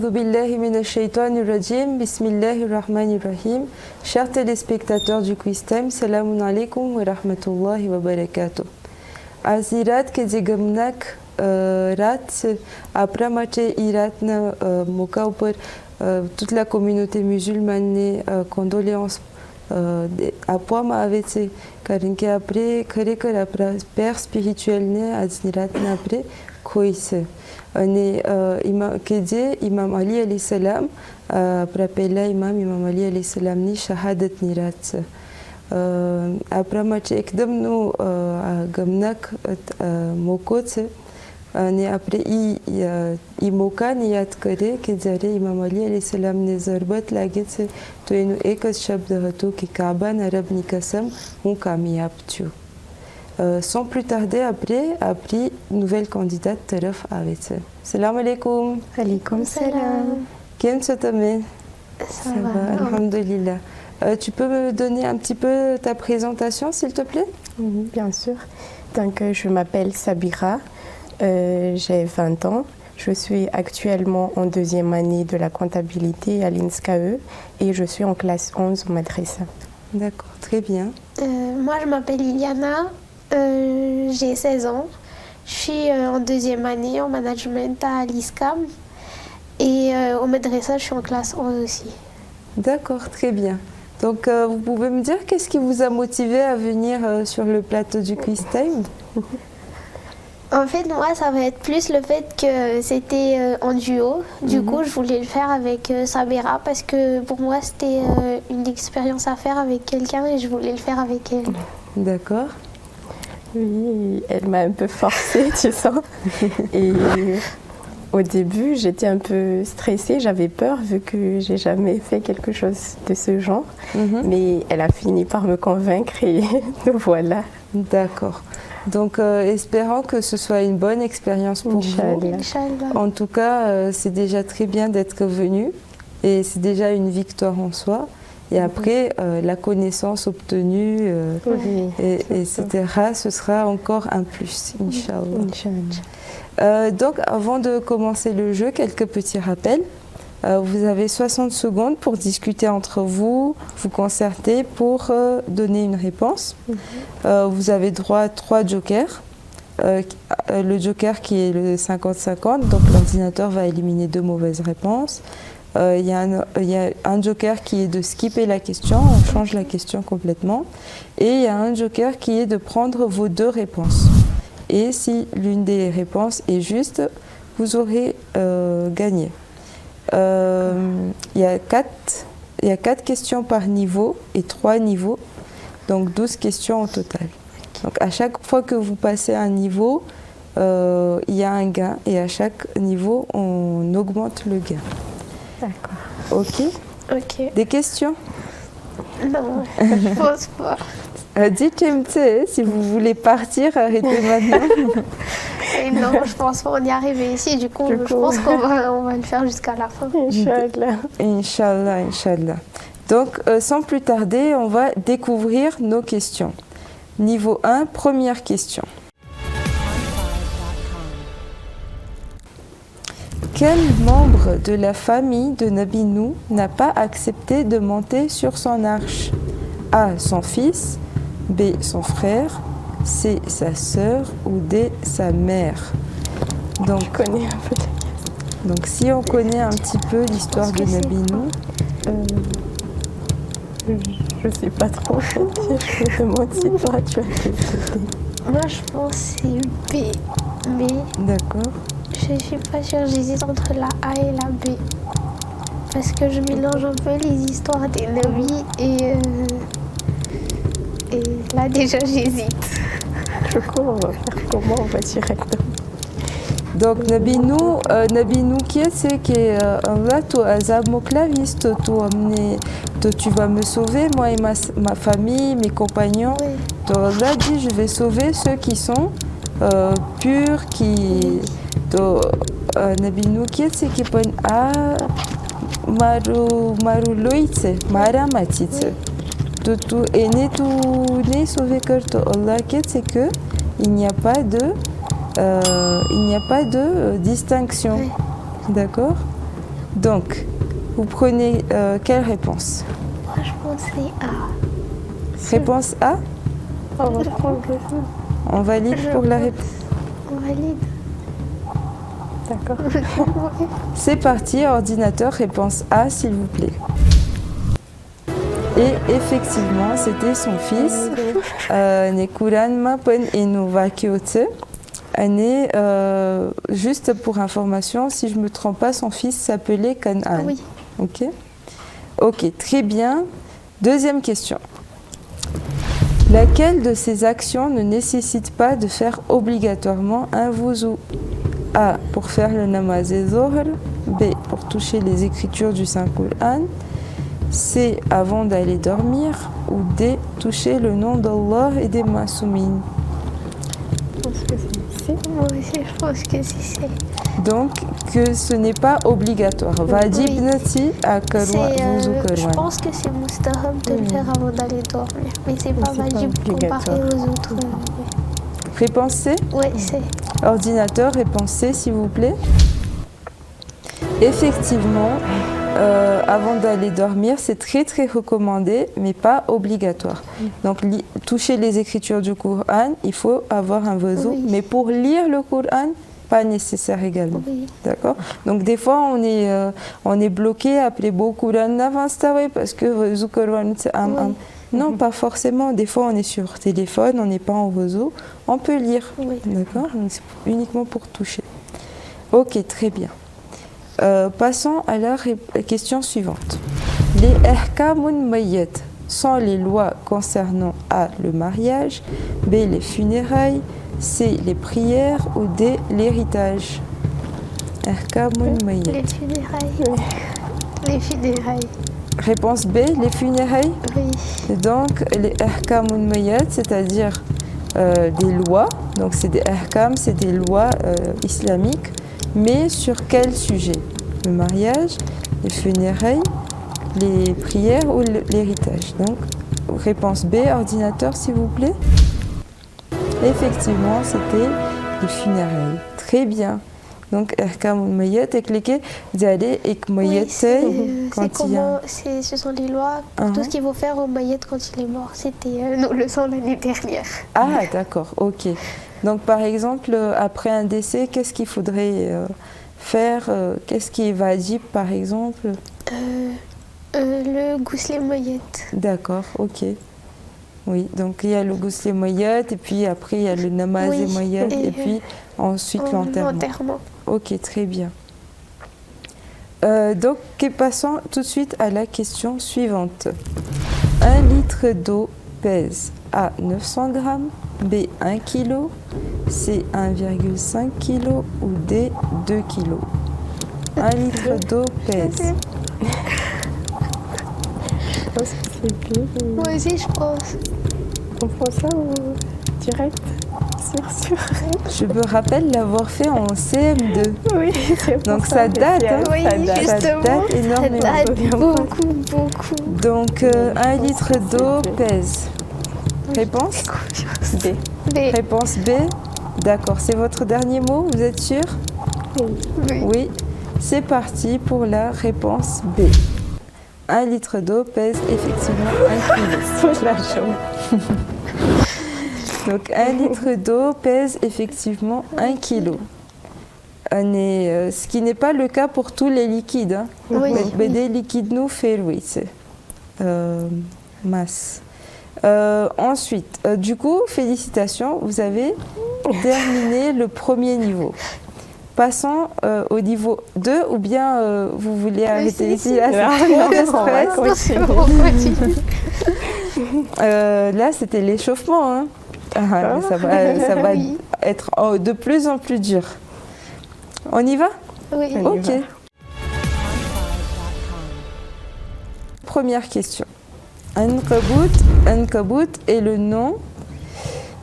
A'udhu billahi minash shaitanir rajim. Bismillahir rahmanir rahim. Chers téléspectateurs du Quiz Time, salamun alaikum wa rahmatullahi wa barakatuh. Azirat ke zigamnak rat après match iratna moka pour toute la communauté musulmane condoléances après ma avete karinke après kare père spirituel ne aziratna après koise ne imam kede imam Ali alayhi salam prapela imam Ali alayhi salam ni shahadat nirat après match ekdam no gamnak mokote ne après i moka niyat करे कि जरे इमाम अली अलैहिस्सलाम ने ज़रबत लागे से तो इन्हें एक शब्द हतो कि काबा नरब निकसम हूँ कामयाब थी sans plus tarder après nouvelle candidate तरफ आवे से सलाम अलैकुम Alaikum salam. Qu'est-ce que tu mets Ça va. Alhamdulillah. Tu peux me donner un petit peu ta présentation s'il te plaît? Bien sûr. Donc, je m'appelle Sabira, j'ai 20 ans. Je suis actuellement en deuxième année de la comptabilité à l'INSCAE et je suis en classe 11 au Madrasa. D'accord, très bien. Moi, je m'appelle Iliana, j'ai 16 ans. Je suis en deuxième année en management à l'ISCAM et au Madrasa, je suis en classe 11 aussi. D'accord, très bien. Donc, vous pouvez me dire qu'est-ce qui vous a motivé à venir sur le plateau du Quiz Time? En fait, moi, ça va être plus le fait que c'était en duo. Du coup, je voulais le faire avec Sabira parce que pour moi, c'était une expérience à faire avec quelqu'un et je voulais le faire avec elle. D'accord. Oui, elle m'a un peu forcée, tu sens. Et au début, j'étais un peu stressée, j'avais peur vu que j'ai jamais fait quelque chose de ce genre. Mais elle a fini par me convaincre et nous voilà. D'accord. Donc, espérons que ce soit une bonne expérience pour vous. Inch'Allah. En tout cas, c'est déjà très bien d'être venu et c'est déjà une victoire en soi. Et après, la connaissance obtenue, etc., ce sera encore un plus, Inch'Allah. Donc, avant de commencer le jeu, quelques petits rappels. Vous avez 60 secondes pour discuter entre vous, vous concerter pour donner une réponse. Vous avez droit à 3 jokers. Le joker qui est le 50-50, donc l'ordinateur va éliminer 2 mauvaises réponses. Il y a un joker qui est de skipper la question, on change la question complètement. Et il y a un joker qui est de prendre vos 2 réponses. Et si l'une des réponses est juste, vous aurez gagné. Il y a 4 questions par niveau et 3 niveaux, donc 12 questions au total. Donc à chaque fois que vous passez un niveau, il y a un gain et à chaque niveau, on augmente le gain. D'accord. Ok. Des questions? Non, je pense pas. Dites MT, si vous voulez partir, arrêtez maintenant. Et non, je pense pas on y arriver ici. Du coup, je pense qu'on va le faire jusqu'à la fin. Inch'Allah. Inch'Allah, Inch'Allah. Donc, sans plus tarder, on va découvrir nos questions. Niveau 1, première question. Quel membre de la famille de Nabi Nou n'a pas accepté de monter sur son arche? A. Son fils, B. Son frère, C. Sa sœur ou D. Sa mère. Donc, Je connais un peu la donc si on connaît un petit peu l'histoire de Nabi Nou, je sais pas trop. Je me demande si toi tu as quelque idée. Moi, je pense que c'est B. Mais d'accord. je suis pas sûre, j'hésite entre la A et la B. Parce que je mélange un peu les histoires des Nabis et là déjà j'hésite. Du coup, on va faire comment? On va directement. Donc Nabi Nou qui c'est que Allah tu azab moklaviste, tu vas me sauver, moi et ma famille, mes compagnons. Oui. Donc Allah dit je vais sauver ceux qui sont purs, qui Nabi Nou qui c'est qui pon a maru loitse mara matitse. Tu es né sauvé que Allah qui c'est que il n'y a pas de distinction. Oui. D'accord? Donc, vous prenez quelle réponse? Franchement, c'est A. Réponse A? On va prendre le On valide pour la réponse. On valide. D'accord. C'est parti, ordinateur, réponse A, s'il vous plaît. Et effectivement, c'était son fils. Nekuran Mapen Enovakiote. Juste pour information, si je ne me trompe pas, son fils s'appelait Kan'an. Oui. Ok. Ok, très bien. Deuxième question. Laquelle de ces actions ne nécessite pas de faire obligatoirement un wuzu? A. Pour faire le namaz et zohr. B. Pour toucher les écritures du Saint-Coran. C. Avant d'aller dormir. Ou D. Toucher le nom d'Allah et des Massoumines. Je pense que c'est C. Moi aussi, je pense que c'est C. Donc, que ce n'est pas obligatoire. Vajib Oui. nati à Karwa wuzu Je Karwan. pense que c'est mustahab de le faire avant d'aller dormir. Mais c'est pas c'est pas valide obligatoire. comparé aux autres. Réponse C. Oui, c'est. Ordinateur, réponse C, s'il vous plaît. Effectivement, avant d'aller dormir, c'est très très recommandé, mais pas obligatoire. Donc, toucher les écritures du Coran, il faut avoir un wuzu, Oui. mais pour lire le Coran, pas nécessaire également. Oui. D'accord. Donc, des fois, on est bloqué, appelé beaucoup Coran avance parce que wuzu Coran, c'est Oui. Non, pas forcément. Des fois, on est sur téléphone, on n'est pas en wuzu, on peut lire. Oui. D'accord. Donc, c'est uniquement pour toucher. Ok, très bien. Passons à la question suivante. Les ahkamun mayyat sont les lois concernant A. le mariage, B. les funérailles, C. les prières ou D. l'héritage. Ahkamun mayyat. Les funérailles. Les funérailles. Réponse B. les funérailles. Oui. Donc les ahkamun mayyat, c'est-à-dire des lois. Donc c'est des ahkam, c'est des lois islamiques. Mais sur quel sujet? Le mariage, les funérailles, les prières ou l'héritage? Donc, réponse B, ordinateur, s'il vous plaît. Effectivement, c'était les funérailles. Très bien. Donc, Ahkamul Mayyat, cliquez, vous allez et Mayyat, quand il y a. Ce sont les lois pour tout ce qu'il faut faire au Mayyat quand il est mort. C'était nos leçons l'année dernière. Ah, d'accord, ok. Donc, par exemple, après un décès, qu'est-ce qu'il faudrait faire? Qu'est-ce qui est vajib, par exemple? Le Ghusl Mayyat. D'accord, ok. Oui, donc il y a le Ghusl Mayyat, et puis après il y a le Namaz Oui, Mayyat, et et puis ensuite l'enterrement. Ok, très bien. Donc, passons tout de suite à la question suivante. 1 litre d'eau pèse A 900 grammes, B 1 kg, C 1,5 kg ou D 2 kg. 1 litre d'eau pèse. Je pense que c'est B. Moi aussi, je pense. On prend ça ou direct? Sûr. Je me rappelle l'avoir fait en CM2. Oui, c'est pour Donc ça date, hein? Oui, Ça date. Ça justement. date énormément. Ça date Bien beaucoup. Donc 1 litre d'eau pèse. Réponse? B. B. Réponse B. D'accord, c'est votre dernier mot, vous êtes sûr? Oui. Oui. C'est parti pour la réponse B. 1 litre d'eau pèse effectivement 1 kg. Sur la jambe. Donc 1 litre d'eau pèse effectivement 1 kg. Ce qui n'est pas le cas pour tous les liquides. Hein. Oui. Mais des liquides nous fait, oui, c'est masse. Ensuite, du coup, félicitations, vous avez terminé le premier niveau. Passons au niveau 2, ou bien vous voulez arrêter ici? Là, c'est trop de stress. Là, c'était l'échauffement. Hein. Mais ça va Oui. être de plus en plus dur. On y va? Oui. On y Ok. va. Première question. Ankabut est le nom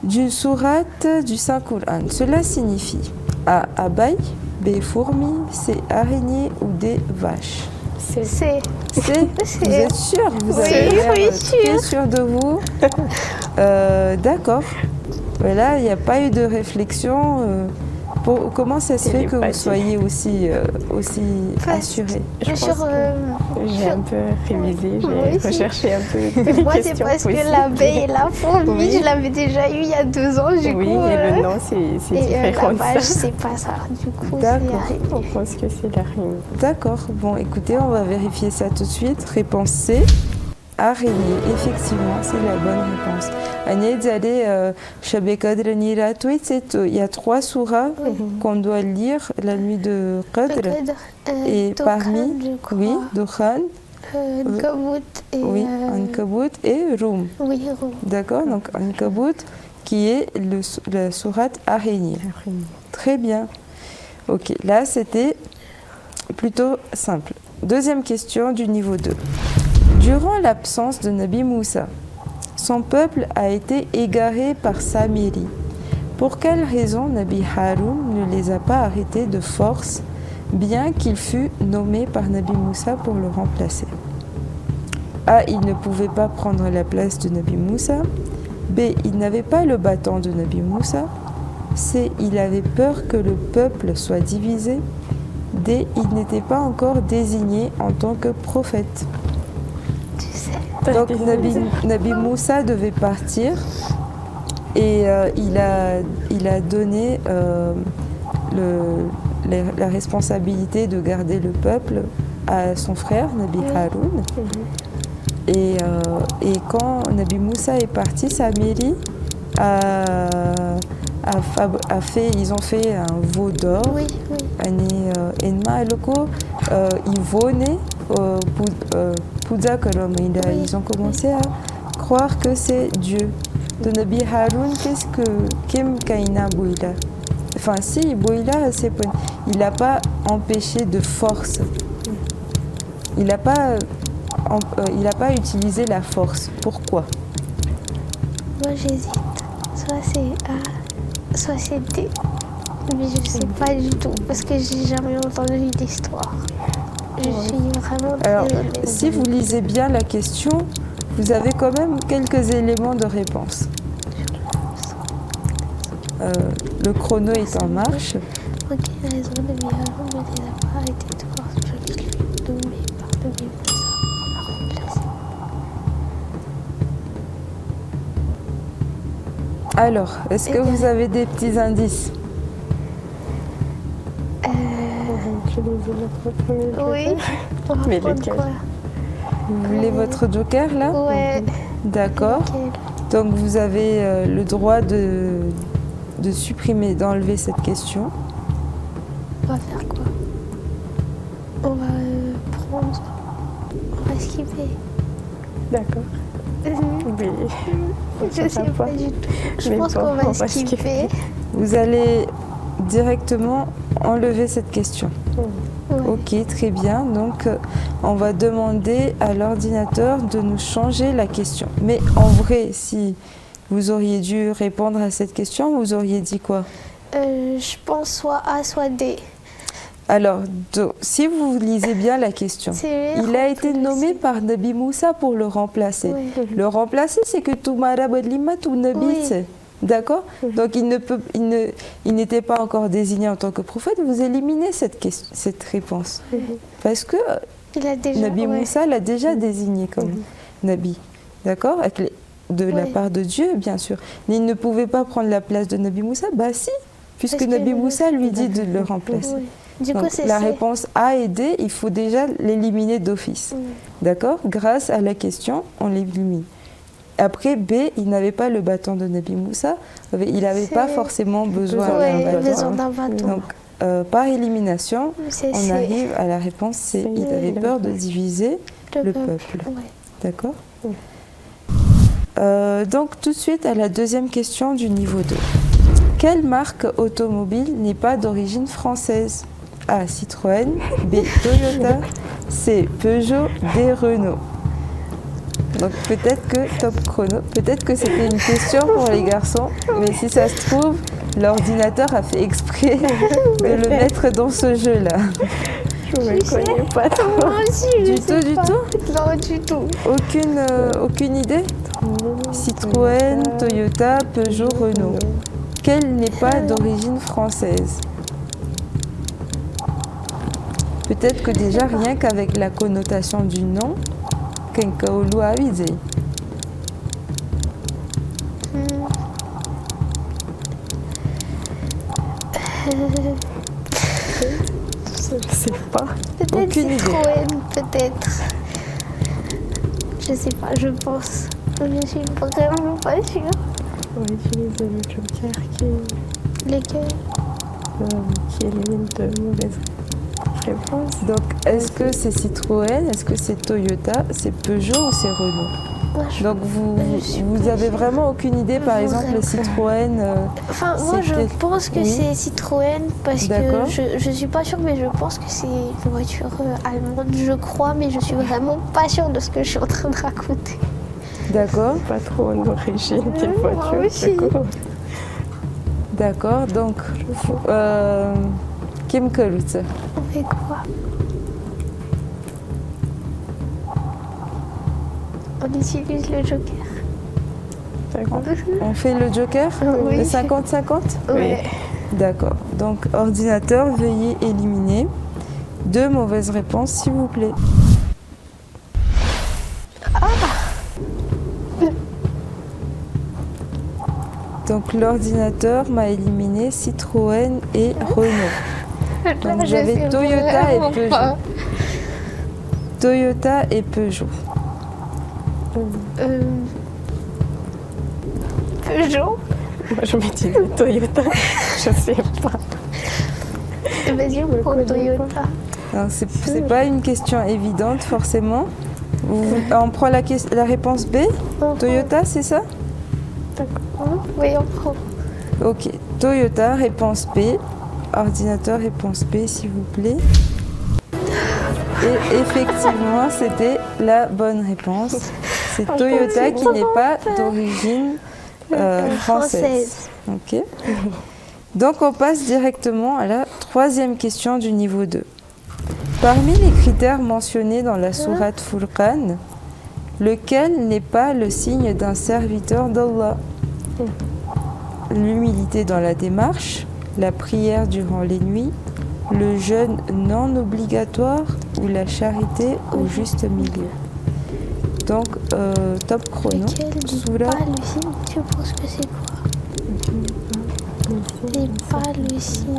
d'une sourate du Saint-Coran. Cela signifie A. Abeille, B. Fourmi, C. Araignée ou D. Vache. C. C. Vous êtes sûr? Vous Oui, avez l'air oui, très sûr de vous. D'accord. Voilà, il n'y a pas eu de réflexion Comment ça se Il fait est que vous pas soyez aussi Parce- assurée? J'ai un peu révisé, Moi j'ai aussi. recherché un peu toutes les Moi, c'est questions parce possibles. que l'abeille et la fourmi, Oui. je l'avais déjà eu il y a 2 ans, du Oui, coup. et le nom, c'est et différent de là-bas, je ça. sais pas ça. Du coup, c'est D'accord. arrêté. On pense que c'est la rime. D'accord. Bon, écoutez, on va vérifier ça tout de suite. Réponse C. Araignée. Effectivement, c'est la bonne réponse. Agnès, allez, il y a 3 souras qu'on doit lire la nuit de Qadr. Et parmi, je crois. oui, Dukhan, Ankabut et. oui, Ankabut et Rum. Oui, Rum. D'accord, donc Ankabut qui est la sourate araignée. Très bien. Ok, là c'était plutôt simple. Deuxième question du niveau 2. Durant l'absence de Nabi Moussa, son peuple a été égaré par Samiri. Pour quelle raison Nabi Haroun ne les a pas arrêtés de force, bien qu'il fût nommé par Nabi Moussa pour le remplacer? A. Il ne pouvait pas prendre la place de Nabi Moussa. B. Il n'avait pas le bâton de Nabi Moussa. C. Il avait peur que le peuple soit divisé. D. Il n'était pas encore désigné en tant que prophète. Tu sais. Donc Nabi Moussa devait partir et il a donné la responsabilité de garder le peuple à son frère Nabi Haroun. Et quand Nabi Moussa est parti, Samiri ils ont fait un veau d'or. Oui, oui. Ils ont commencé à croire que c'est Dieu. De Nabi Haroun, qu'est-ce que Kim Kaina Bouila? Enfin, si, Bouila, c'est bon. Il n'a pas empêché de force. Il n'a pas utilisé la force. Pourquoi? Moi, j'hésite. Soit c'est A, soit c'est D. Mais je sais pas du tout, parce que j'ai jamais entendu l'histoire. Je suis vraiment Alors, désolée. si vous lisez bien la question, vous avez quand même quelques éléments de réponse. Le chrono est en marche. Ok, raison de Nabi Haroun ne les a pas arrêtés de force, je suis nommé par Nabi Moussa pour la remplacer. Alors, est-ce que Eh bien, vous avez des petits indices? Oui, on va Mais prendre lequel? quoi? Vous voulez votre joker là? Ouais. D'accord. Lequel? Donc vous avez le droit de d'enlever cette question. On va faire quoi? On va prendre. On va skipper. D'accord. Oui. Je sais pas du tout. Je pense qu'on va skipper. Vous allez directement enlever cette question. Ouais. Ok, très bien. Donc, on va demander à l'ordinateur de nous changer la question. Mais en vrai, si vous auriez dû répondre à cette question, vous auriez dit quoi? Je pense soit A, soit D. Alors, si vous lisez bien la question, il a été nommé par Nabi Moussa pour le remplacer. Oui. Le remplacer, c'est que Toumara Badlima ou Nabi, Oui. d'accord? Donc, il n'était pas encore désigné en tant que prophète. Vous éliminez cette réponse. Parce que Il a déjà. Nabi ouais. Moussa l'a déjà désigné comme Nabi, d'accord? De la Oui. part de Dieu, bien sûr. Mais il ne pouvait pas prendre la place de Nabi Moussa. Bah si, puisque Parce que Nabi le- Moussa lui dit de le remplacer. Oui. Du Donc, coup, c'est la C. réponse A et D, il faut déjà l'éliminer d'office. D'accord? Grâce à la question, on l'élimine. Après, B, il n'avait pas le bâton de Nabi Moussa. Il n'avait pas forcément besoin d'un Ouais, bâton. besoin d'un bâton. Donc, par élimination, C'est on C. arrive à la réponse C. Il avait peur de diviser le peuple. Ouais. D'accord? Donc, tout de suite à la deuxième question du niveau 2. Quelle marque automobile n'est pas d'origine française? A. Citroën, B. Toyota, C. Peugeot, D. Renault. Donc peut-être que, top chrono, peut-être que c'était une question pour les garçons, mais si ça se trouve, l'ordinateur a fait exprès de le mettre dans ce jeu-là. Je ne me connais pas trop. Moi aussi, je Du sais tout, du pas. tout? Non, du tout. Aucune idée? Citroën, Toyota, Peugeot, Renault. Quelle n'est pas d'origine française? Peut-être que déjà, rien qu'avec la connotation du nom, Kenkaolu a avisé. Je sais pas. Peut-être Aucune idée. Citroën, peut-être. Je sais pas, je pense. Je suis vraiment pas sûre. On va utiliser le joker Lesquels qui élimine de mauvaises réponses. Donc, est-ce que c'est Citroën, est-ce que c'est Toyota, c'est Peugeot ou c'est Renault? Moi, je- Donc, je suis vous pas avez sûre. vraiment aucune idée, par exemple, le Vraiment. Citroën Enfin, moi, je c'est- pense que oui. c'est Citroën parce que D'accord. je suis pas sûre, mais je pense que c'est une voiture allemande, je crois, mais je suis vraiment pas sûre de ce que je suis en train de raconter. D'accord, Pas trop en origine des Moi voitures. aussi. du coup. d'accord. Donc, Kim Karutse. On fait quoi? On utilise le joker. D'accord. On fait le joker? Oui. Le 50-50? Ouais. D'accord. Donc, ordinateur, veuillez éliminer 2 mauvaises réponses, s'il vous plaît. Donc, l'ordinateur m'a éliminé Citroën et Renault. Donc, je j'avais sais Toyota et vraiment Peugeot. pas. Toyota et Peugeot. Peugeot. Moi, je me dis Toyota. Je sais pas. Vas-y, on prend connais Toyota. Alors, c'est pas une question évidente, forcément. On prend la réponse B. Toyota, c'est ça? Oui, on prend. Ok. Toyota, réponse B. Ordinateur, réponse B, s'il vous plaît. Et effectivement, c'était la bonne réponse. C'est Toyota qui n'est pas d'origine française. Ok. Donc, on passe directement à la 3e question du niveau 2. Parmi les critères mentionnés dans la sourate Furqan, lequel n'est pas le signe d'un serviteur d'Allah? L'humilité dans la démarche, la prière durant les nuits, le jeûne non obligatoire ou la charité au juste milieu. Donc, top chrono. Lequel n'est Sourate pas le signe? Tu penses que c'est quoi? C'est pas le signe.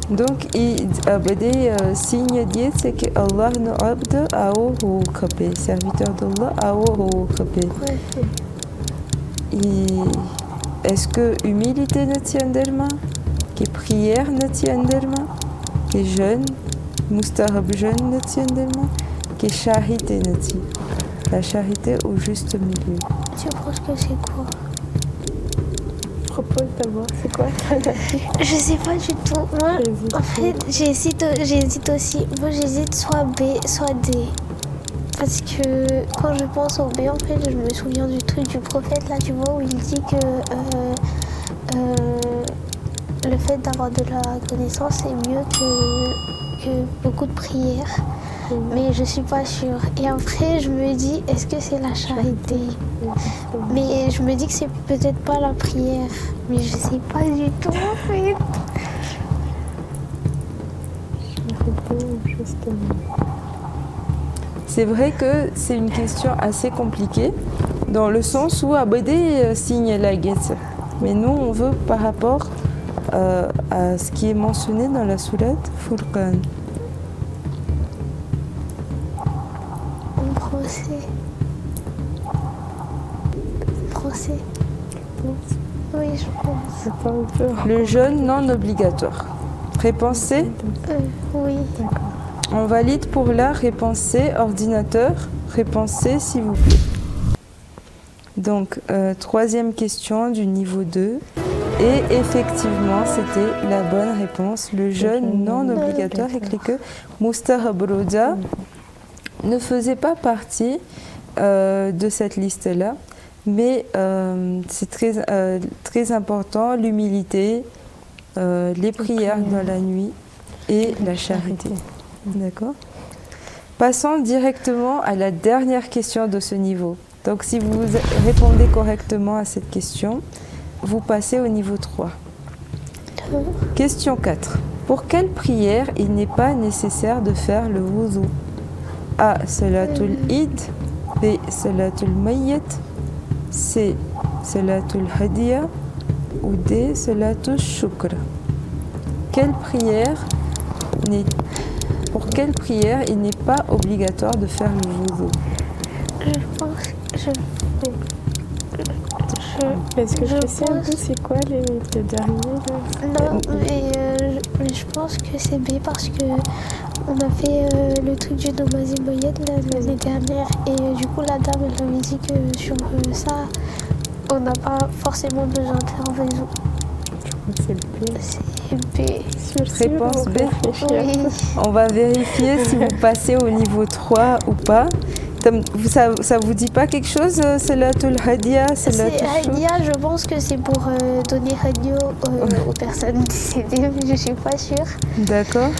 Donc, des signes dit c'est que Allah no abd ao hu khabe, serviteur d'Allah ao hu khabe. Ouais. Est-ce que humilité ne tient d'elma, que prière ne tient d'elma, que jeûne, mustahab jeûne ne tient d'elma, que charité ne tient. La charité au juste milieu. Tu penses que c'est quoi? Je propose d'abord. C'est quoi? Je sais pas du tout. Moi, J'hésite. en fait, j'hésite aussi. Moi, j'hésite soit B, soit D. Parce que quand je pense au B, en fait, je me souviens du truc du prophète, là, tu vois, où il dit que le fait d'avoir de la connaissance, c'est mieux que beaucoup de prières. Mais je suis pas sûre. Et après, je me dis, est-ce que c'est la charité? Mais je me dis que c'est peut-être pas la prière. Mais je sais pas du tout, en fait. C'est vrai que c'est une question assez compliquée, dans le sens où Abadé signe la guette. Mais nous, on veut par rapport à ce qui est mentionné dans la sourate Furqan. En français. Français. Oui, je pense. Le jeûne non obligatoire. Réponse C. Oui. On valide pour la réponse C, ordinateur. Réponse C, s'il vous plaît. Donc, 3e question du niveau 2. Et effectivement, c'était la bonne réponse. Le jeûne non obligatoire, écrit que Mustahab Roja ne faisait pas partie de cette liste-là. Mais c'est très important, l'humilité, les prières dans la nuit et la charité. D'accord. Passons directement à la dernière question de ce niveau. Donc si vous répondez correctement à cette question, vous passez au niveau 3. Question 4. Pour quelle prière il n'est pas nécessaire de faire le wudu? A. Salatul Eid. B. Salatul Mayyit. C. Salatul Hadiya. Ou D. Salatul Shukr. Pour quelle prière il n'est pas obligatoire de faire le wudu? Est-ce que je je sais un pense- peu c'est quoi les derniers là? Non, mais je pense que c'est B parce que on a fait le truc du Namazi Moyenne l'année dernière et du coup la dame elle avait dit que sur ça on n'a pas forcément besoin de faire un réseau. C'est B. C'est B. Réponse B. Oui. On va vérifier si vous passez au niveau 3 ou pas. Ça vous dit pas quelque chose, Salatul Hadiya, Salatul Shukr? Hadia, je pense que c'est pour donner radio aux personnes décédées, mais je suis pas sûre. D'accord.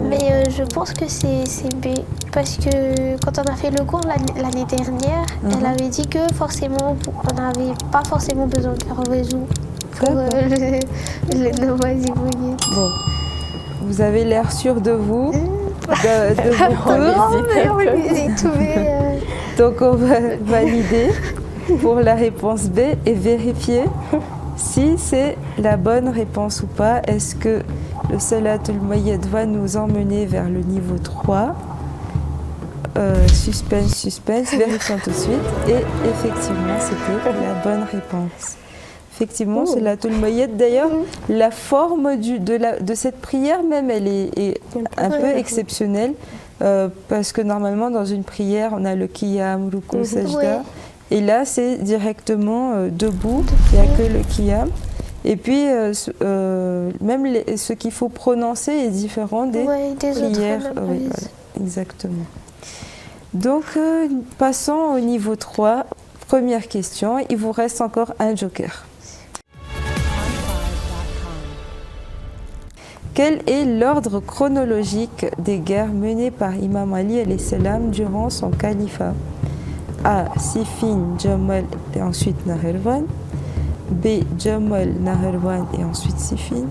Mais je pense que c'est B. Parce que quand on a fait le cours l'année dernière, elle avait dit que forcément, on n'avait pas forcément besoin de faire un réseau pour le Namazi Moyenne. Bon. Vous avez l'air sûr de vous, de vos cours. Donc on va valider pour la réponse B et vérifier si c'est la bonne réponse ou pas. Est-ce que le Salatul Mayyit va nous emmener vers le niveau 3? Suspense, vérifions tout de suite. Et effectivement, c'était la bonne réponse. Effectivement, Salatul Mayyit. D'ailleurs, la forme de cette prière même, elle est un peu exceptionnelle. Parce que normalement, dans une prière, on a le Qiyam, Ruku, Sajda. Et là, c'est directement debout, il n'y a que le Qiyam. Et puis, même ce qu'il faut prononcer est différent des prières. Oui, voilà, exactement. Donc, passons au niveau 3. Première question. Il vous reste encore un joker. Quel est l'ordre chronologique des guerres menées par Imam Ali alayhi salam durant son califat? A. Siffin, Jamal et ensuite Nahirwan. B. Jamal, Nahirwan et ensuite Siffin.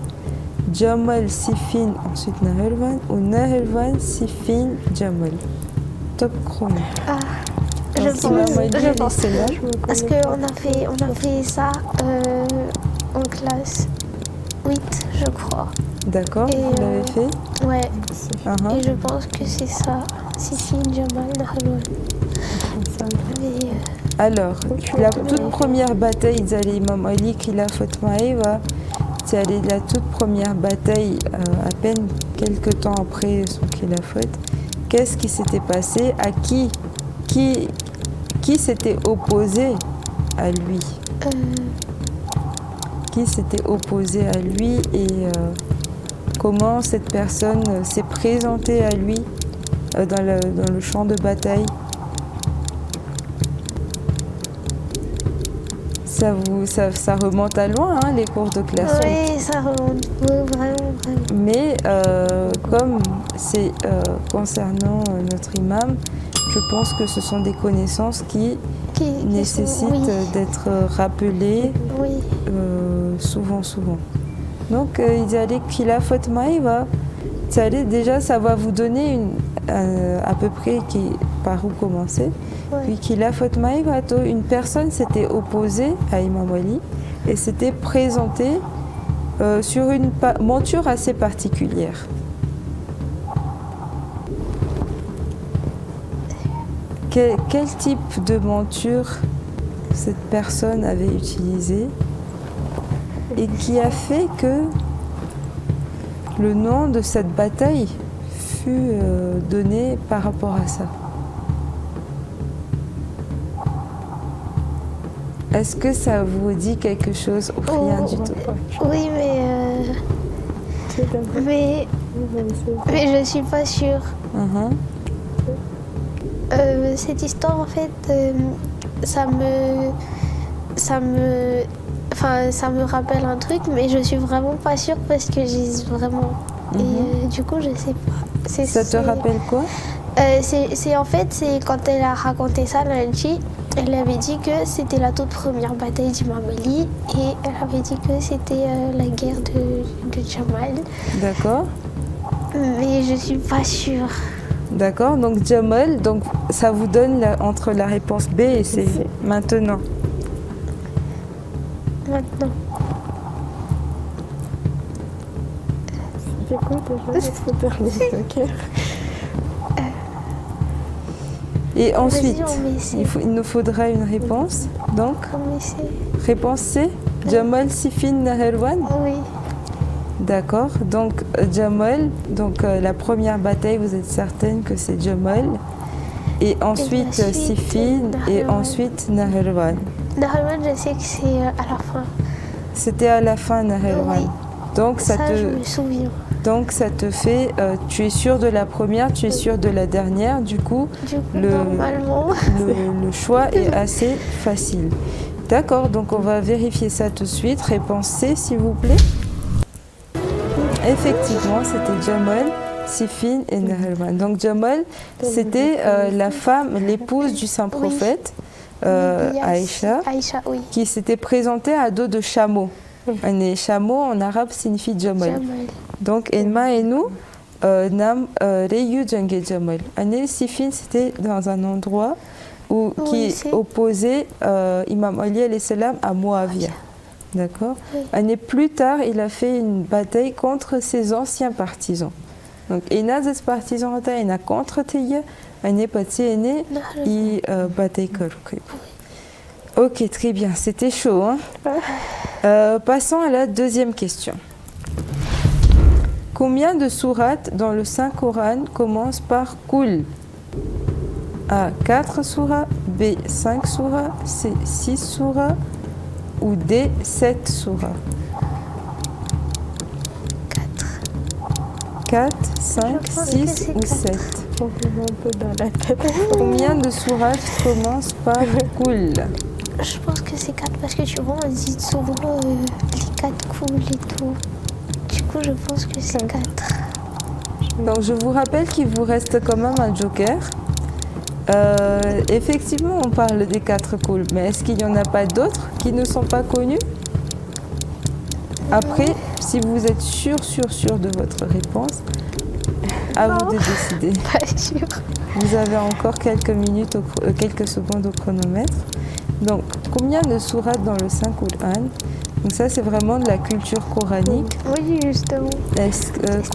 Jamal, Siffin, ensuite Nahirwan. Ou Nahirwan, Siffin, Jamal. Top chrono. Je Donc, Imam Ali pense. alayhi salam. Parce qu'on a fait ça en classe 8, je crois. D'accord, Et, vous l'avez fait? Ouais. Uh-huh. Et je pense que c'est ça. Siffin, Jamal, Nahirwan. Mais, Alors, la toute première bataille d'Imam Ali Khilafat Maïva, c'est la toute première bataille à peine quelques temps après son Khilafat. Qu'est-ce qui s'était passé? À qui s'était opposé à lui? Qui s'était opposé à lui et comment cette personne s'est présentée à lui dans le champ de bataille? Ça remonte à loin, hein, les cours de classe. oui, ça remonte vraiment. Mais comme c'est concernant notre imam, je pense que ce sont des connaissances qui nécessitent d'être rappelées souvent. Donc, il allait Khilafat Maïva. Déjà, ça va vous donner à peu près par où commencer. Puis Khilafat Maïva, une personne s'était opposée à Imam Ali et s'était présentée sur une monture assez particulière. Quel type de monture cette personne avait utilisé et qui a fait que le nom de cette bataille fut donné par rapport à ça? Est-ce que ça vous dit quelque chose ou rien du tout? Oui, mais je suis pas sûre. Cette histoire, en fait, ça me rappelle un truc, mais je suis vraiment pas sûre parce que j'ai vraiment. Et du coup, je sais pas. Ça te rappelle quoi? C'est en fait, c'est quand elle a raconté ça lundi, Elle avait dit que c'était la toute première bataille d'Imam Ali et elle avait dit que c'était la guerre de Jamal. D'accord. Mais je suis pas sûre. D'accord, donc Jamal, donc ça vous donne entre la réponse B et C. C. Maintenant. Maintenant. C'est quoi déjà notre dernier joker? Et ensuite, Vas-y, on met C. il nous faudra une réponse. Donc, On met C. réponse C, Jamal, Sifin, Naherwan. Oui. D'accord, donc Jamal, donc la première bataille, vous êtes certaine que c'est Jamal. Et ensuite suite, Siffin et Naherwan. ensuite Naherwan. Normalement, je sais que c'est à la fin. C'était à la fin Naherwan. Oui. Donc Ça, je me souviens. ça te fait, tu es sûr de la première, tu es sûr de la dernière, du coup Du coup, Le- normalement. le choix est assez facile. D'accord, donc on va vérifier ça tout de suite. Réponse C, s'il vous plaît. Effectivement, c'était Jamal, Siffin et Naherwan. Donc Jamal, c'était la femme, l'épouse du saint Oui. prophète, Yes. Aïcha, Aïcha, oui. qui s'était présentée à dos de chameau. Un chameau en arabe signifie Jamal. Jamal. Donc Enma et nous, Nam Reyu Jange Jamal. Ané Siffin, c'était dans un endroit qui c'est- opposait Imam Ali alayhi salam à Muawiyah. D'accord. Oui. Année plus tard, il a fait une bataille contre ses anciens partisans. Donc, il a des partisans il a contre Teya, année passée, année, il bataille contre. Ok, très bien, c'était chaud. Hein. Passons à la deuxième question. Combien de sourates dans le Saint-Coran commencent par Kul? A. 4 surahs, B. 5 surahs, C. 6 surahs ou D. 7 surahs? 4, 5, Je pense que 6 c'est ou 4. 7? On me met un peu dans la tête. Combien de sourates commencent par Kul? Je pense que c'est 4 parce que tu vois, on dit souvent les 4 coups et tout. Du coup, je pense que c'est 4. Donc je vous rappelle qu'il vous reste quand même un joker. Effectivement, on parle des 4 Kul, mais est-ce qu'il n'y en a pas d'autres qui ne sont pas connus? Après, si vous êtes sûr de votre réponse, à vous de décider. Pas sûr. Vous avez encore quelques minutes, quelques secondes au chronomètre. Donc, combien de sourates dans le Saint-Coran? Donc ça, c'est vraiment de la culture coranique. Oui, justement.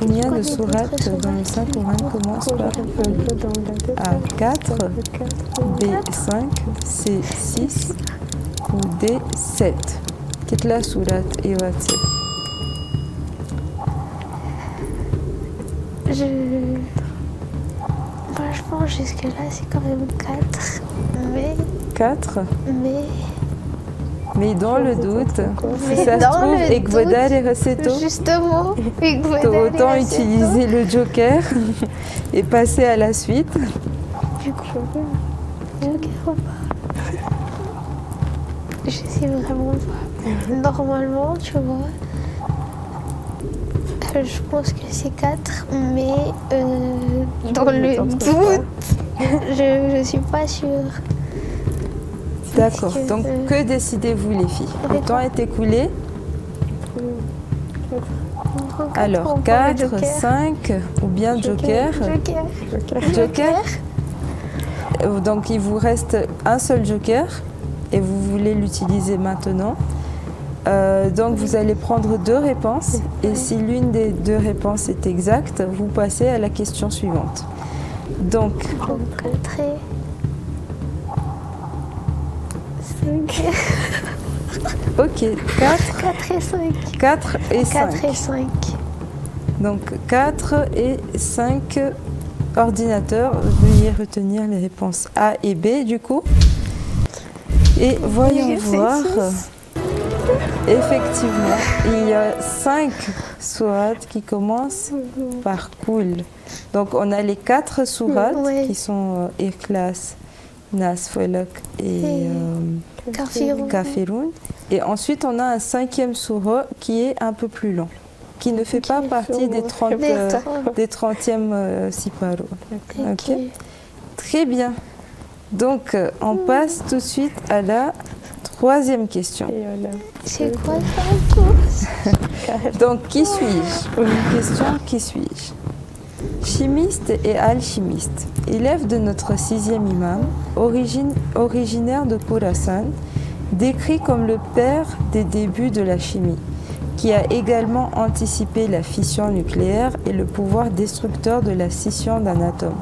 Combien connais de sourates d'autres dans le Saint-Coran commencent par Un peu dans la tête. A 4, B 5, C 6 ou D 7? Quelle la sourate et what's Je pense jusque-là, c'est quand même 4. 4? Mais dans le doute, si Mais ça se dans trouve, le Ekvodar et Receto, Justement, autant utiliser le joker et passer à la suite. Du coup, joker ou pas? Je sais vraiment pas. Normalement, tu vois, je pense que c'est 4, mais dans le doute, je suis pas sûre. D'accord. que, Donc, que décidez-vous, les filles? Le temps est écoulé. Alors, 4, 5 ou bien joker? Joker. Donc, il vous reste un seul joker et vous voulez l'utiliser maintenant. Donc, vous allez prendre 2 réponses et si l'une des 2 réponses est exacte, vous passez à la question suivante. Donc, 4 et 5. ok, 4, 4 et 5. 4 et 5. 4 et 5. Donc 4 et 5 ordinateurs. Veuillez retenir les réponses A et B du coup. Et voyons voir. Effectivement, il y a 5 sourates qui commencent par Kul. Donc on a les 4 sourates Ouais. qui sont Ikhlas, Nas, Falaq et Kafirun. Et ensuite on a un 5e sourate qui est un peu plus long, qui ne fait pas partie des 30e siparo. Ok. Très bien. Donc, on passe tout de suite à la troisième question. Et voilà. C'est quoi ça? Donc, qui suis-je? Une question, qui suis-je? Chimiste et alchimiste, élève de notre 6e imam, originaire de Khorasan, décrit comme le père des débuts de la chimie, qui a également anticipé la fission nucléaire et le pouvoir destructeur de la scission d'un atome.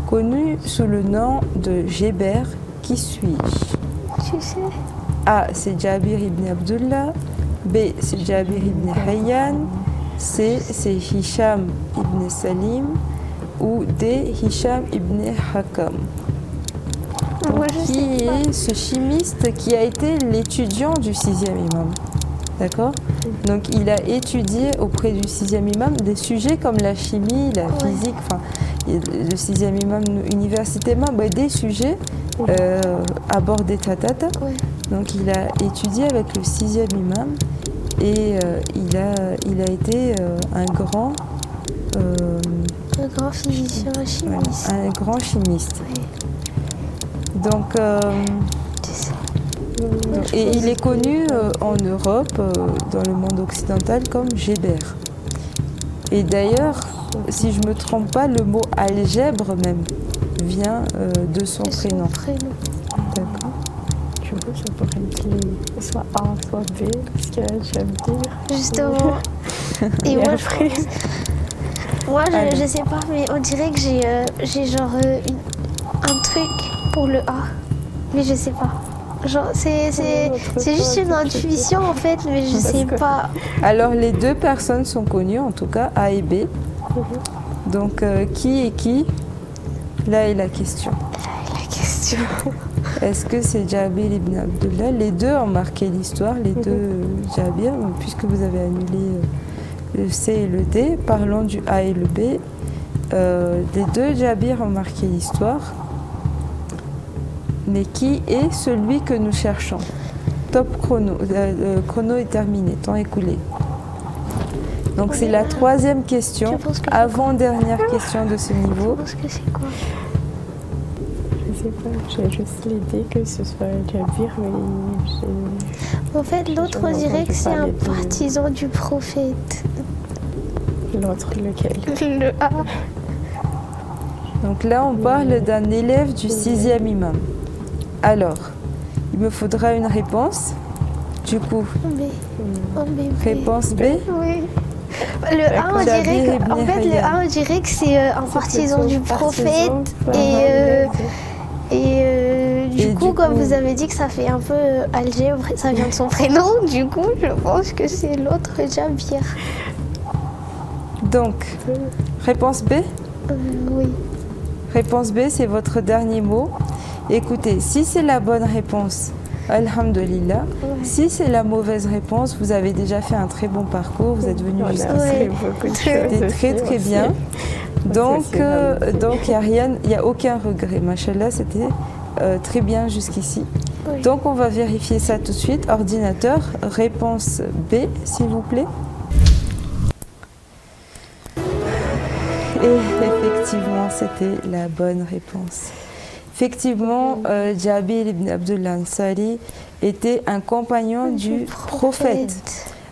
Connu sous le nom de Geber, qui suis-je? Tu sais. A. C'est Jabir ibn Abdullah. B. C'est Jabir ibn Hayyan. C. C'est Hisham ibn Salim. Ou D. Hisham ibn Hakam. Moi, je Qui sais pas. est ce chimiste qui a été l'étudiant du 6e imam? D'accord? Donc il a étudié auprès du 6e imam des sujets comme la chimie, la physique, enfin le 6e imam universitairement, des sujets abordés tatata. Ouais. Donc il a étudié avec le 6e imam et il a été un grand physicien chimiste. un grand chimiste. Oui. Donc Tu sais. et il est connu en Europe, dans le monde occidental, comme Geber. Et d'ailleurs, si je ne me trompe pas, le mot algèbre même vient de son C'est prénom. son prénom. D'accord. Du coup, ça pourrait être soit A, soit B, parce que j'aime dire. Justement. Et Et moi, après, moi Alors. je sais pas, mais on dirait que j'ai genre un truc pour le A. Mais je sais pas. Genre, c'est juste une intuition en fait, mais je sais pas. Alors les deux personnes sont connues, en tout cas A et B. Donc qui est qui? Là est la question. La question. Est-ce que c'est Jabir ibn Abdullah? Les deux ont marqué l'histoire, les deux Jabir, puisque vous avez annulé le C et le D. Parlons du A et le B. Les deux Jabir ont marqué l'histoire. Mais qui est celui que nous cherchons? Top chrono. Chrono est terminé, temps écoulé. Donc c'est la troisième question, Tu penses que c'est avant-dernière question de ce Je niveau. pense que c'est quoi? je sais pas, j'ai juste l'idée que ce soit Jabir, mais En fait, l'autre, on J'ai dirait que c'est un entendu parler de- partisan du prophète. l'autre, lequel? Le A. Donc là, on parle d'un élève du 6e imam. Alors, il me faudra une réponse. Du coup, B. En B. réponse B. Oui. Le A, on Jabir dirait ibn que, en fait, le Hayyan. A, on dirait que c'est un partisan du prophète. Et du coup, comme vous avez dit que ça fait un peu algèbre, ça vient de son prénom, du coup, je pense que c'est l'autre Jabir. Donc, réponse B. Oui. Réponse B, c'est votre dernier mot. Écoutez, si c'est la bonne réponse, alhamdulillah. Ouais. Si c'est la mauvaise réponse, vous avez déjà fait un très bon parcours, vous êtes venu On a jusqu'ici. appris Ouais. beaucoup de C'était choses Très aussi, très aussi. bien. Donc c'est il n'y a aucun regret. Machallah, c'était très bien jusqu'ici. Oui. Donc on va vérifier ça tout de suite. Ordinateur, réponse B, s'il vous plaît. Et effectivement, c'était la bonne réponse. Effectivement, Jabir ibn Abdullah Ansari était un compagnon du prophète.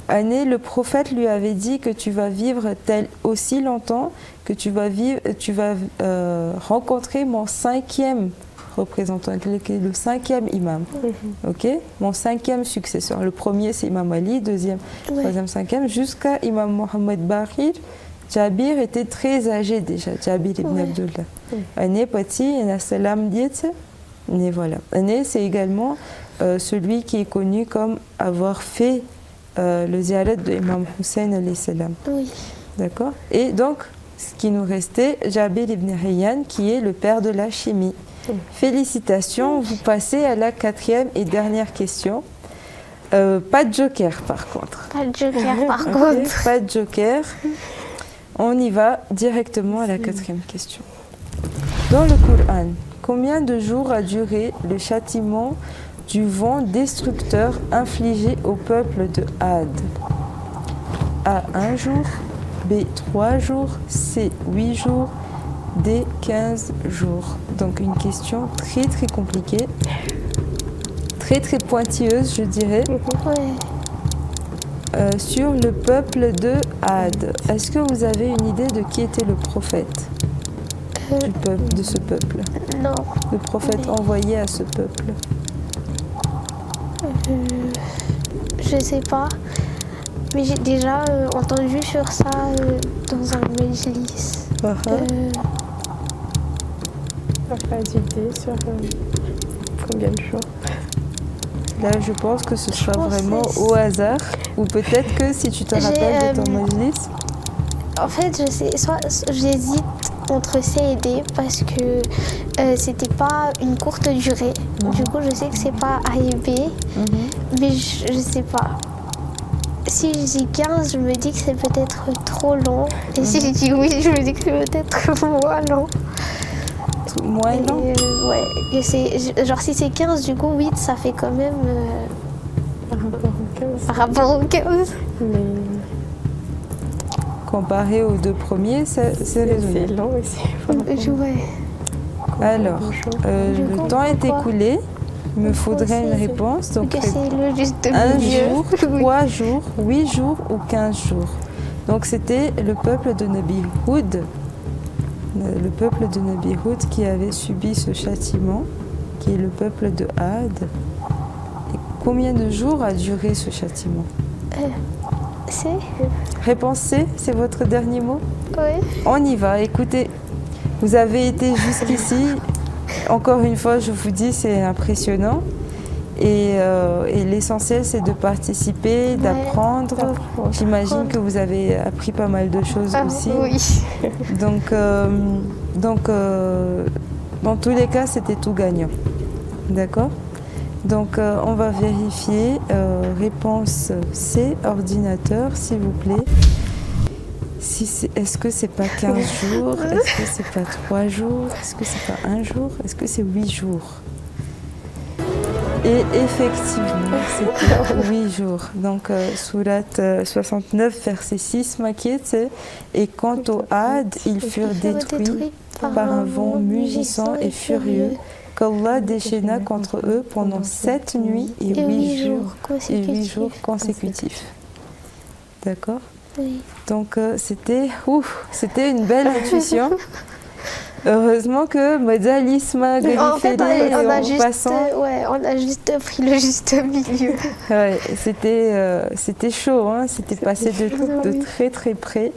Année, le prophète lui avait dit que tu vas vivre tel aussi longtemps que tu vas rencontrer mon 5e représentant, qui est le 5e imam. Ok, mon 5e successeur. Le premier c'est Imam Ali, deuxième, Ouais. troisième, 5e, jusqu'à Imam Mohammed Bahir. Jabir était très âgé déjà, Jabir ibn Ouais. Abdullah. Année petit, et a salam diet. Et voilà. Année, c'est également celui qui est connu comme avoir fait le ziyarat de Imam Hussein alayhi salam. Oui. D'accord. Et donc, ce qui nous restait, Jabir ibn Hayyan, qui est le père de la chimie. Félicitations, vous passez à la 4e et dernière question. Pas de joker par contre. Pas de joker par Ok, contre. pas de joker. On y va directement à la 4e question. Dans le Coran, combien de jours a duré le châtiment du vent destructeur infligé au peuple de Had? A. 1 jour. B. 3 jours. C. 8 jours. des 15 jours. Donc une question très très compliquée, très très pointilleuse je dirais, Ouais. sur le peuple de Ad. Est-ce que vous avez une idée de qui était le prophète de ce peuple? Non. Le prophète envoyé à ce peuple? Je sais pas. Mais j'ai déjà entendu sur ça dans un majlis. Pas d'idée sur combien de jours. Là, je pense que ce sera pense vraiment que c'est- au hasard. Ou peut-être que si tu te rappelles de ton majlis. En fait, je sais, soit j'hésite entre C et D parce que c'était pas une courte durée. Du coup, je sais que c'est pas A et B, mais je sais pas. Si je dis 15, je me dis que c'est peut-être trop long. Et si je dis oui, je me dis que c'est peut-être moins long. Moins Et, long. ouais, et genre si c'est 15, du coup 8, ça fait quand même Par rapport au 15. par rapport au 15. Mais Comparé aux deux premiers, c'est c'est raisonnable. long aussi. par rapport Ouais. Alors, aux jours. Du le coup, temps est pourquoi écoulé. Il me faudrait une c'est- réponse. Donc, Que c'est le juste un milieu. jour, Oui. 3 jours, 8 jours ou 15 jours. Donc c'était le peuple de Nabi Houd, le peuple de Nabi Houd qui avait subi ce châtiment, qui est le peuple de Had. Et combien de jours a duré ce châtiment? C'est Réponse C, c'est votre dernier mot? ouais. On y va, écoutez, vous avez été jusqu'ici. Encore une fois, je vous dis, c'est impressionnant. Et l'essentiel, c'est de participer, d'apprendre. J'imagine que vous avez appris pas mal de choses Ah, aussi. oui. Donc, dans tous les cas, c'était tout gagnant. D'accord? Donc, on va vérifier. Réponse C, ordinateur, s'il vous plaît. Est-ce que c'est pas 15 jours? Est-ce que c'est pas 3 jours? Est-ce que c'est pas 1 jour? Est-ce que c'est 8 jours? Et effectivement, c'était 8 jours. Donc, sourate 69, verset 6, maquette. Et quant aux Had, ils furent détruits par un vent mugissant et furieux qu'Allah déchaîna contre eux pendant 7 nuits et 8 jours consécutifs. D'accord? Oui. Donc, c'était une belle intuition. Heureusement que Madalis m'a En fait, on a juste, passant. on a juste pris le juste milieu. Ouais, c'était chaud, hein, c'était passé de très très près.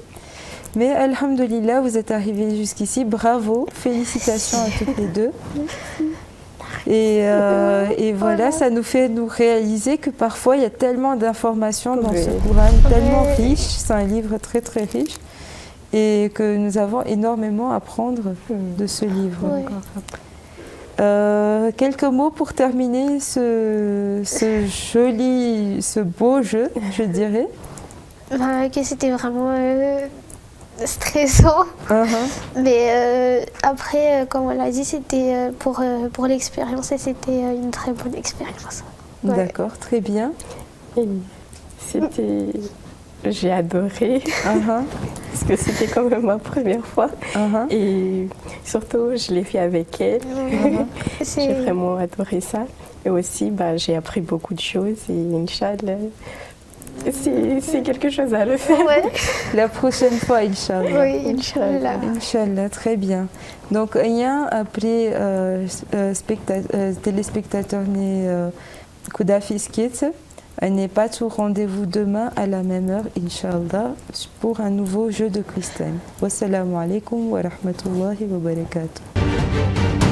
Mais alhamdoulilah, vous êtes arrivés jusqu'ici, bravo, félicitations à toutes les deux. Et voilà, ça nous fait nous réaliser que parfois il y a tellement d'informations dans ce Coran, tellement riche, c'est un livre très très riche, et que nous avons énormément à prendre de ce livre. Ouais. Quelques mots pour terminer ce beau jeu, je dirais. Que c'était vraiment stressant. Mais après, comme on l'a dit, c'était pour l'expérience et c'était une très bonne expérience. Ouais. D'accord, très bien. Et j'ai adoré parce que c'était quand même ma première fois et surtout je l'ai fait avec elle. J'ai vraiment adoré ça et aussi j'ai appris beaucoup de choses et Inch'Allah c'est quelque chose à le faire. Ouais. La prochaine fois, Inch'Allah. Oui, Inch'Allah. Inch'Allah, très bien. Donc, après téléspectateurs Koudafis Kids, n'est pas tout rendez-vous demain à la même heure, Inch'Allah, pour un nouveau jeu de Quiz Time. Wassalamu alaikum wa rahmatullahi wa barakatuh.